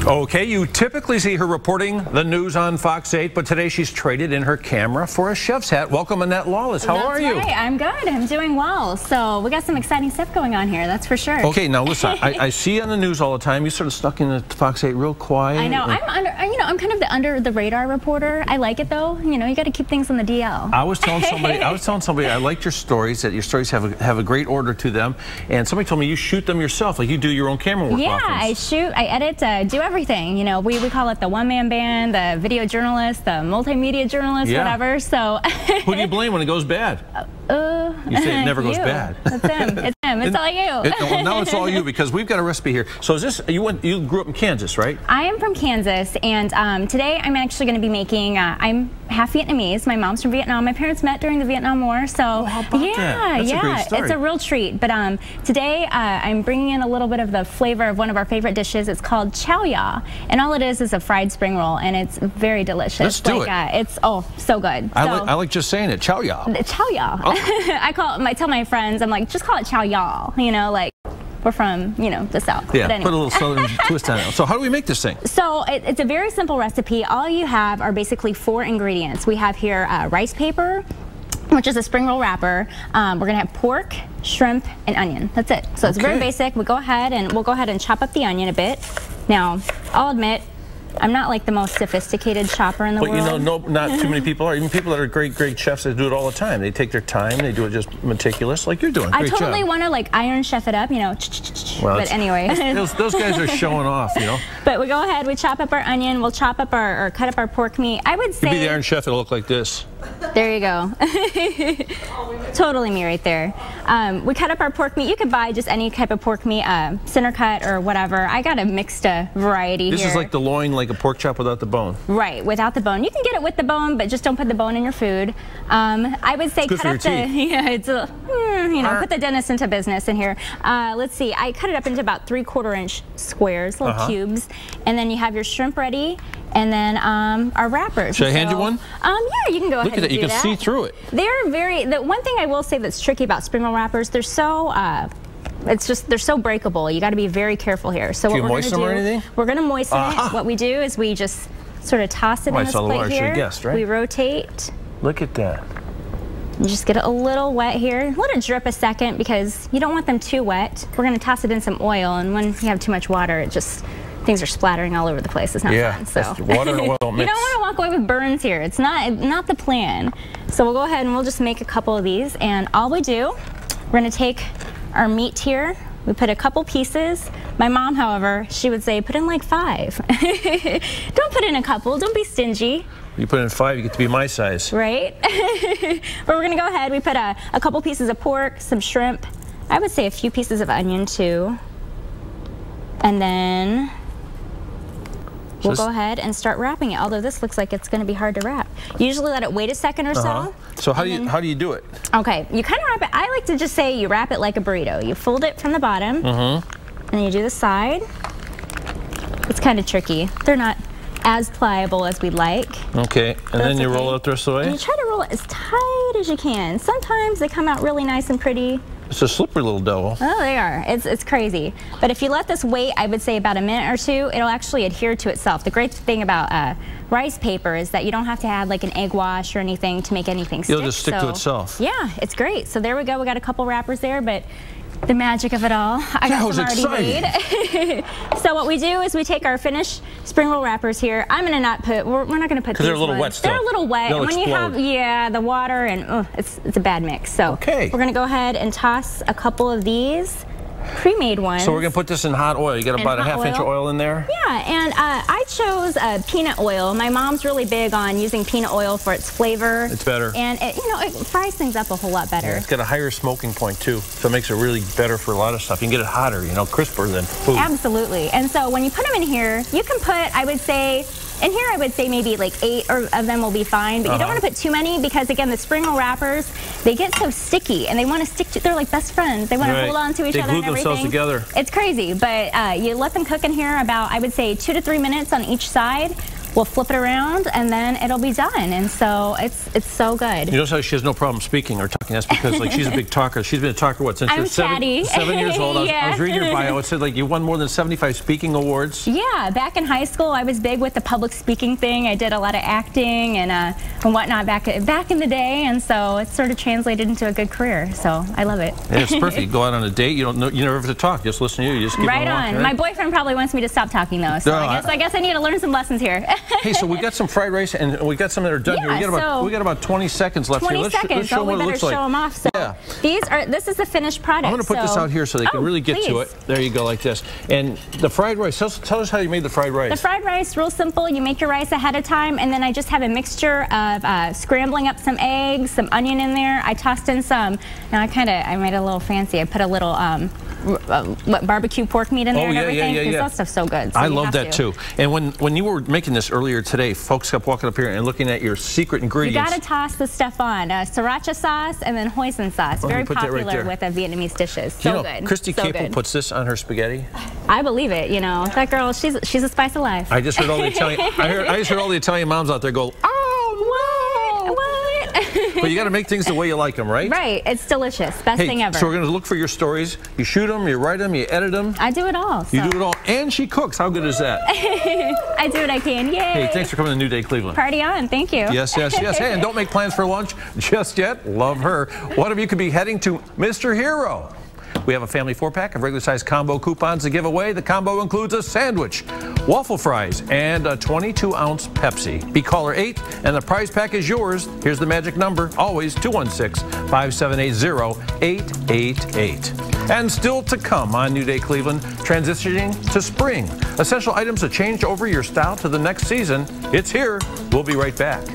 Okay, you typically see her reporting the news on Fox 8, but today she's traded in her camera for a chef's hat. Welcome, Annette Lawless. How are you? That's right. I'm good. I'm doing well. So we got some exciting stuff going on here, that's for sure. Okay, now listen, I see on the news all the time, you sort of stuck in the Fox 8 real quiet. I know. I'm kind of the under the radar reporter. I like it though. You know, you got to keep things on the DL. I was telling somebody I liked your stories, that your stories have a great order to them, and somebody told me you shoot them yourself, like you do your own camera work. Yeah, often. I shoot, I edit, do everything. You know, we call it the one-man band, the video journalist, the multimedia journalist, whatever. So who do you blame when it goes bad? You say it never goes bad. It's him. It's him. It's all you. Well, now it's all you, because we've got a recipe here. So is this, you grew up in Kansas, right? I am from Kansas, and today I'm actually going to be making, I'm half Vietnamese. My mom's from Vietnam. My parents met during the Vietnam War, so how about that? That's a great story. It's a real treat. But today I'm bringing in a little bit of the flavor of one of our favorite dishes. It's called chow ya, and all it is a fried spring roll, and it's very delicious. Let's do it. It's so good. I like just saying it, chow ya. Chow ya. Oh. I tell my friends, I'm like, just call it chow ya. You know, like we're from, you know, the South. Yeah, anyway. Put a little southern twist on it. So how do we make this thing? So it's a very simple recipe. All you have are basically 4 ingredients. We have here rice paper, which is a spring roll wrapper. We're gonna have pork, shrimp, and onion. That's it. So it's very basic. We'll go ahead and chop up the onion a bit. Now, I'll admit, I'm not like the most sophisticated chopper in the world. But you know, not too many people are. Even people that are great chefs, they do it all the time. They take their time, they do it just meticulous, like you're doing. I totally want to like Iron Chef it up, you know. Well, but anyway. those guys are showing off, you know. But we go ahead, we chop up our onion, we'll chop up or cut up our pork meat. I would say. You'd be the Iron Chef, it'll look like this. There you go. Totally me right there. We cut up our pork meat. You could buy just any type of pork meat, center cut or whatever. I got a mixed variety here. This is like the loin, like a pork chop without the bone. Right, without the bone. You can get it with the bone, but just don't put the bone in your food. I would say cut up the, put the dentist into business in here. Let's see, I cut it up into about 3/4 inch squares, little cubes, and then you have your shrimp ready, and then our wrappers. Should I hand you one? Yeah, you can go ahead. Look at that, you can see through it. They're the one thing I will say that's tricky about spring roll wrappers, they're so they're so breakable. You got to be very careful here. So do you moisten them or anything? We're going to moisten it. What we do is we just sort of toss it in this plate here. Guessed, right? We rotate. Look at that. You just get it a little wet here. Let it drip a second because you don't want them too wet. We're going to toss it in some oil, and when you have too much water, it just things are splattering all over the place. It's not fun. So water and oil don't mix. You don't want to walk away with burns here. It's not the plan. So we'll go ahead and we'll just make a couple of these, and all we do, we're going to take our meat here. We put a couple pieces. My mom, however, she would say put in like 5. Don't put in a couple. Don't be stingy. You put in 5, you get to be my size. Right? But we're going to go ahead. We put a couple pieces of pork, some shrimp. I would say a few pieces of onion too. And then we'll go ahead and start wrapping it, although this looks like it's going to be hard to wrap. Usually let it wait a second or so. So how do you do it? Okay, you kind of wrap it, I like to just say you wrap it like a burrito. You fold it from the bottom, and you do the side. It's kind of tricky. They're not as pliable as we'd like. Okay, and then you roll it the rest of the way? And you try to roll it as tight as you can. Sometimes they come out really nice and pretty. It's a slippery little devil. Oh, they are. It's crazy. But if you let this wait, I would say about a minute or 2, it'll actually adhere to itself. The great thing about rice paper is that you don't have to add like an egg wash or anything to make anything stick. It'll just stick to itself. Yeah, it's great. So there we go. We got a couple wrappers there, but the magic of it all, I got some already made. So what we do is we take our finished spring roll wrappers here. I'm gonna not put, we're not gonna put these they're a little wet still. They're a little wet. They'll and when explode. you have, the water and it's a bad mix. So we're gonna go ahead and toss a couple of these pre-made ones. So we're gonna put this in hot oil. You got about a half inch of oil in there? Yeah, and I chose peanut oil. My mom's really big on using peanut oil for its flavor. It's better. And it, it fries things up a whole lot better. Yeah, it's got a higher smoking point too, so it makes it really better for a lot of stuff. You can get it hotter, crisper than food. Absolutely. And so when you put them in here, you can put, I would say, in here I would say maybe like 8 of them will be fine, but you don't want to put too many because again the spring roll wrappers, they get so sticky and they want to stick to, they're like best friends. They want to hold on to each other and everything. They glue themselves together. It's crazy, but you let them cook in here about, I would say 2 to 3 minutes on each side. we'll flip it around, and then it'll be done. And so it's so good. You know how she has no problem speaking or talking? That's because like she's a big talker. She's been a talker since she was 7 years old. I was reading your bio. It said like you won more than 75 speaking awards. Yeah, back in high school, I was big with the public speaking thing. I did a lot of acting and whatnot back in the day, and so it sort of translated into a good career. So I love it. Yeah, it's perfect. You go out on a date. You never have to talk. Just listen to you. You just keep right on. Right? My boyfriend probably wants me to stop talking though. So I guess I need to learn some lessons here. Hey, so we got some fried rice and we got some that are done here. We got about 20 seconds left 20 here. Let's show what it looks like. Show them off. So this is the finished product. I'm going to put this out here so they can really get to it. There you go, like this. And the fried rice. Tell us how you made the fried rice. The fried rice, real simple. You make your rice ahead of time, and then I just have a mixture of scrambling up some eggs, some onion in there. I tossed in some. Now I made it a little fancy. I put a little barbecue pork meat in there and everything. Because that stuff's so good. So I love that too. And when you were making this earlier today, folks kept walking up here and looking at your secret ingredients. You got to toss the stuff on. Sriracha sauce and then hoisin sauce. Very popular with Vietnamese dishes. So good. Christy Capel puts this on her spaghetti. I believe it. You know, that girl, she's a spice of life. I just heard all the Italian. I just heard all the Italian moms out there go, "Oh, what?" But you got to make things the way you like them, right? Right. It's delicious. Best thing ever. So we're going to look for your stories. You shoot them, you write them, you edit them. I do it all. You do it all, and she cooks. How good is that? I do what I can. Yay! Hey, thanks for coming to New Day Cleveland. Party on. Thank you. Yes, yes, yes. Hey, and don't make plans for lunch just yet. Love her. One of you could be heading to Mr. Hero. We have a family 4-pack of regular-sized combo coupons to give away. The combo includes a sandwich, waffle fries, and a 22-ounce Pepsi. Be caller 8, and the prize pack is yours. Here's the magic number, always 216-5780-888. And still to come on New Day Cleveland, transitioning to spring. Essential items to change over your style to the next season. It's here. We'll be right back.